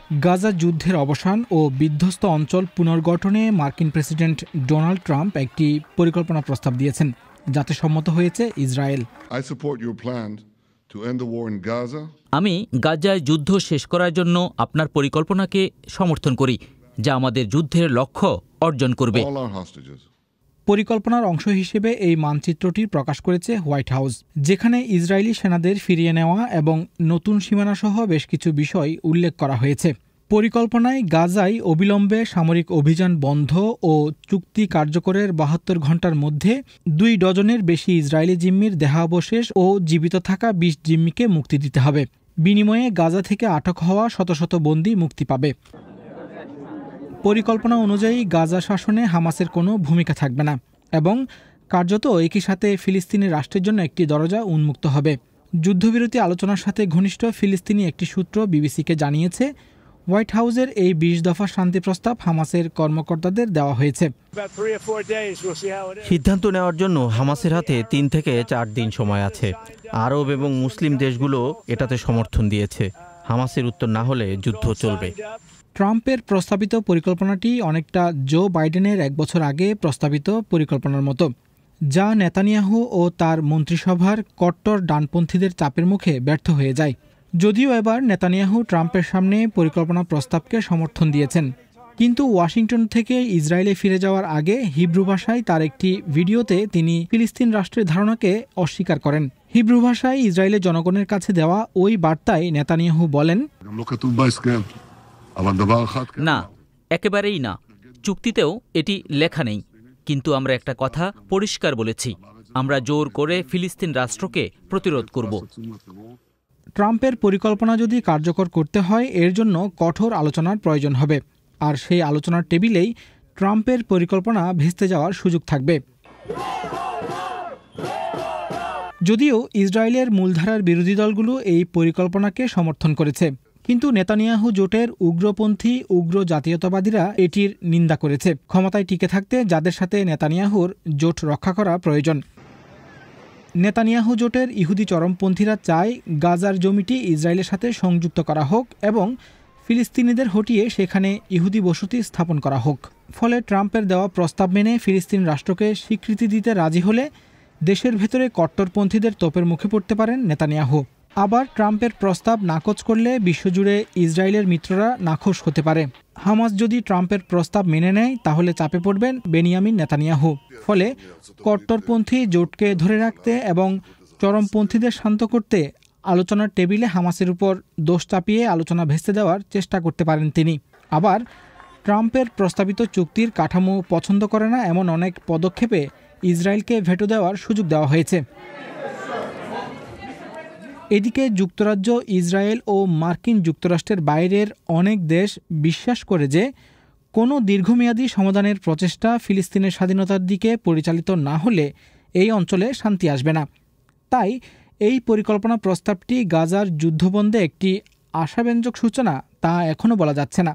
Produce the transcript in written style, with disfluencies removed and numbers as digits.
গাজা যুদ্ধের অবসান ও বিধ্বস্ত অঞ্চল পুনর্গঠনে মার্কিন প্রেসিডেন্ট ডোনাল্ড ট্রাম্প একটি পরিকল্পনা প্রস্তাব দিয়েছেন, যাতে সম্মত হয়েছে ইসরায়েল। আমি গাজায় যুদ্ধ শেষ করার জন্য আপনার পরিকল্পনাকে সমর্থন করি, যা আমাদের যুদ্ধের লক্ষ্য অর্জন করবে। পরিকল্পনার অংশ হিসেবে এই মানচিত্রটি প্রকাশ করেছে হোয়াইট হাউস, যেখানে ইসরায়েলি সেনাদের ফিরিয়ে নেওয়া এবং নতুন সীমানাসহ বেশ কিছু বিষয় উল্লেখ করা হয়েছে। পরিকল্পনায় গাজায় অবিলম্বে সামরিক অভিযান বন্ধ ও চুক্তি কার্যকরের ৭২ ঘণ্টার মধ্যে ২ ডজনের বেশি ইসরায়েলি জিম্মির দেহাবশেষ ও জীবিত থাকা ২০ জিম্মিকে মুক্তি দিতে হবে। বিনিময়ে গাজা থেকে আটক হওয়া শত শত বন্দী মুক্তি পাবে। পরিকল্পনা অনুযায়ী গাজা শাসনে হামাসের কোনো ভূমিকা থাকবে না এবং কার্যত একই সাথে ফিলিস্তিনি রাষ্ট্রের জন্য একটি দরজা উন্মুক্ত হবে। যুদ্ধবিরতি আলোচনার সাথে ঘনিষ্ঠ ফিলিস্তিনি একটি সূত্র বিবিসিকে জানিয়েছে, হোয়াইট হাউসের এই ২০ দফা শান্তি প্রস্তাব হামাসের কর্মকর্তাদের দেওয়া হয়েছে। সিদ্ধান্ত নেওয়ার জন্য হামাসের হাতে ৩ থেকে ৪ দিন সময় আছে। আরব এবং মুসলিম দেশগুলো এটাতে সমর্থন দিয়েছে। হামাসের উত্তর না হলে যুদ্ধ চলবে। ট্রাম্পের প্রস্তাবিত পরিকল্পনাটি অনেকটা জো বাইডেনের ১ বছর আগে প্রস্তাবিত পরিকল্পনার মতো, যা নেতানিয়াহু ও তার মন্ত্রিসভার কট্টর ডানপন্থীদের চাপের মুখে ব্যর্থ হয়ে যায়। যদিও এবার নেতানিয়াহু ট্রাম্পের সামনে পরিকল্পনা প্রস্তাবকে সমর্থন দিয়েছেন, কিন্তু ওয়াশিংটন থেকে ইসরায়েলে ফিরে যাওয়ার আগে হিব্রু ভাষায় তার একটি ভিডিওতে তিনি ফিলিস্তিন রাষ্ট্রের ধারণাকে অস্বীকার করেন। হিব্রু ভাষায় ইসরায়েলের জনগণের কাছে দেওয়া ওই বার্তায় নেতানিয়াহু বলেন, না, একেবারেই না। চুক্তিতেও এটি লেখা নেই, কিন্তু আমরা একটা কথা পরিষ্কার বলেছি, আমরা জোর করে ফিলিস্তিন রাষ্ট্রকে প্রতিরোধ করব। ট্রাম্পের পরিকল্পনা যদি কার্যকর করতে হয়, এর জন্য কঠোর আলোচনার প্রয়োজন হবে, আর সেই আলোচনার টেবিলেই ট্রাম্পের পরিকল্পনা ভেস্তে যাওয়ার সুযোগ থাকবে। যদিও ইসরায়েলের মূলধারার বিরোধী দলগুলো এই পরিকল্পনাকে সমর্থন করেছে, কিন্তু নেতানিয়াহু জোটের উগ্রপন্থী উগ্র জাতীয়তাবাদীরা এটির নিন্দা করেছে। ক্ষমতায় টিকে থাকতে যাদের সাথে নেতানিয়াহুর জোট রক্ষা করা প্রয়োজন। নেতানিয়াহু জোটের ইহুদি চরমপন্থীরা চায় গাজার জমিটি ইসরায়েলের সাথে সংযুক্ত করা হোক এবং ফিলিস্তিনিদের হটিয়ে সেখানে ইহুদি বসতি স্থাপন করা হোক। ফলে ট্রাম্পের দেওয়া প্রস্তাব মেনে ফিলিস্তিন রাষ্ট্রকে স্বীকৃতি দিতে রাজি হলে দেশের ভেতরে কট্টরপন্থীদের তোপের মুখে পড়তে পারেন নেতানিয়াহু। আবার ট্রাম্পের প্রস্তাব নাকচ করলে বিশ্বজুড়ে ইসরায়েলের মিত্ররা নাখোশ হতে পারে। হামাস যদি ট্রাম্পের প্রস্তাব মেনে নেয়, তাহলে চাপে পড়বেন বেনিয়ামিন নেতানিয়াহু। ফলে কট্টরপন্থী জোটকে ধরে রাখতে এবং চরমপন্থীদের শান্ত করতে আলোচনার টেবিলে হামাসের উপর দোষ চাপিয়ে আলোচনা ভেস্তে দেওয়ার চেষ্টা করতে পারেন তিনি। আবার ট্রাম্পের প্রস্তাবিত চুক্তির কাঠামো পছন্দ করে না এমন অনেক পদক্ষেপে ইসরায়েলকে ভেটো দেওয়ার সুযোগ দেওয়া হয়েছে। এদিকে যুক্তরাজ্য, ইসরায়েল ও মার্কিন যুক্তরাষ্ট্রের বাইরের অনেক দেশ বিশ্বাস করে যে কোনো দীর্ঘমেয়াদী সমাধানের প্রচেষ্টা ফিলিস্তিনের স্বাধীনতার দিকে পরিচালিত না হলে এই অঞ্চলে শান্তি আসবে না। তাই এই পরিকল্পনা প্রস্তাবটি গাজার যুদ্ধবন্ধে একটি আশাব্যঞ্জক সূচনা তা এখনও বলা যাচ্ছে না।